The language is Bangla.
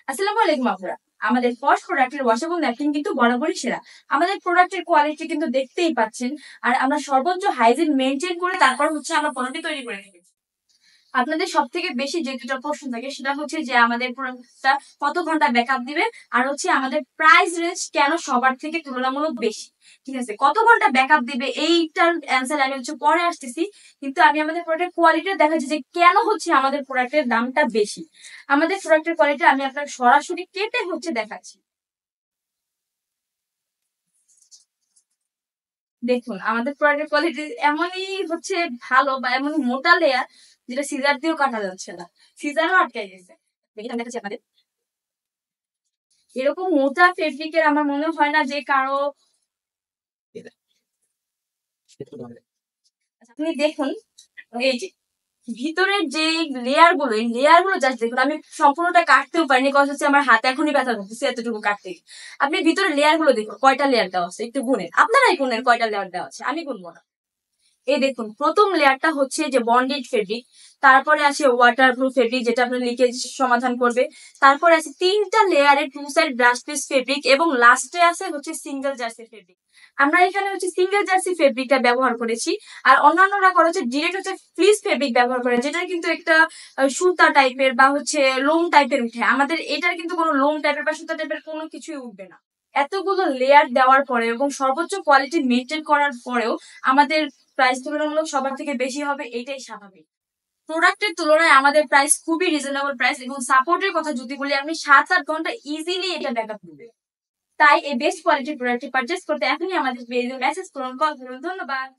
আসসালামু আলাইকুম আপুরা। আমাদের ফার্স্ট প্রোডাক্টের ওয়াশেবল ন্যাপকিন কিন্তু বরাবরই সেরা। আমাদের প্রোডাক্টের কোয়ালিটি কিন্তু দেখতেই পাচ্ছেন। আর আমরা সর্বোচ্চ হাইজিন মেনটেন করে তারপর হচ্ছে আমরা পণ্যটি তৈরি করে থাকি। আপনাদের সব থেকে বেশি যে দুটো প্রশ্ন থাকে সেটা হচ্ছে যে আমাদের প্রোডাক্টটা কত ঘন্টা ব্যাকআপ দিবে, আর হচ্ছে আমাদের প্রাইস রেঞ্জ কেন সবার থেকে তুলনামূলক বেশি। ঠিক আছে, কত ঘন্টা ব্যাকআপ দিবে এইটার অ্যান্সার আমি হচ্ছে পরে আসতেছি। কিন্তু আমি আমাদের প্রোডাক্টের কোয়ালিটি দেখাচ্ছি যে কেন হচ্ছে আমাদের প্রোডাক্টের দামটা বেশি। আমাদের প্রোডাক্টের কোয়ালিটি আমি আপনাকে সরাসরি কেটে হচ্ছে দেখাচ্ছি। দেখুন, আমাদের প্রোডাক্টের কোয়ালিটি এমনই হচ্ছে ভালো বা এমন মোটা লেয়ার যেটা সিজার দিয়েও কাটা যাচ্ছে না, সিজারও আটকাই গেছে। দেখি আমি দেখাচ্ছি আপনাদের। এরকম মোটা ফেব্রিকের আমার মনে হয় না যে কারো। আপনি দেখুন, এই যে ভিতরের যে লেয়ার গুলো, এই লেয়ার গুলো জাস্ট দেখুন। আমি সম্পূর্ণটা কাটতেও পারিনি, কজ হচ্ছে আমার হাত এখনই ব্যথা করতেছে এতটুকু কাটতে। আপনি ভিতরের লেয়ার গুলো দেখুন, কয়টা লেয়ার দেওয়া আছে একটু গুনেন। আপনারাই গুনেন কয়টা লেয়ার দেওয়া আছে, আমি গুনবো না। এই দেখুন, প্রথম লেয়ারটা হচ্ছে যে বন্ডেড ফেব্রিক, তারপরে আছে ওয়াটার প্রুফ ফেব্রিক যেটা আপনার লিকেজ সমাধান করবে, তারপরে আছে তিনটা লেয়ারের two side brush piece fabric, এবং লাস্টে আছে হচ্ছে সিঙ্গেল জার্সি ফেব্রিক। আমরা এখানে হচ্ছে সিঙ্গেল জার্সি ফেব্রিকটা ব্যবহার করেছি। আর অন্যান্যরা করে হচ্ছে ডিরেক্ট হচ্ছে ফ্লিস ফেব্রিক ব্যবহার করে, যেটা কিন্তু একটা সুতা টাইপের বা হচ্ছে লোম টাইপের উঠে। আমাদের এটার কিন্তু কোনো লোম টাইপের বা সুতা টাইপের কোনো কিছুই উঠবে না। এতগুলো লেয়ার দেওয়ার পরে এবং সর্বোচ্চ কোয়ালিটি মেনটেন করার পরেও আমাদের প্রাইস তুলনামূলক সবার থেকে বেশি হবে, এটাই স্বাভাবিক। প্রোডাক্টের তুলনায় আমাদের প্রাইস খুবই রিজনেবল প্রাইস, এবং সাপোর্টের কথা যদি বলি, আপনি 7-8 ঘন্টা ইজিলি এটা ব্যাকআপ দিবে। তাই এই বেস্ট কোয়ালিটির প্রোডাক্টটি পারচেস করতে এখনই আমাদের পেজে মেসেজ করুন, কল করুন। ধন্যবাদ।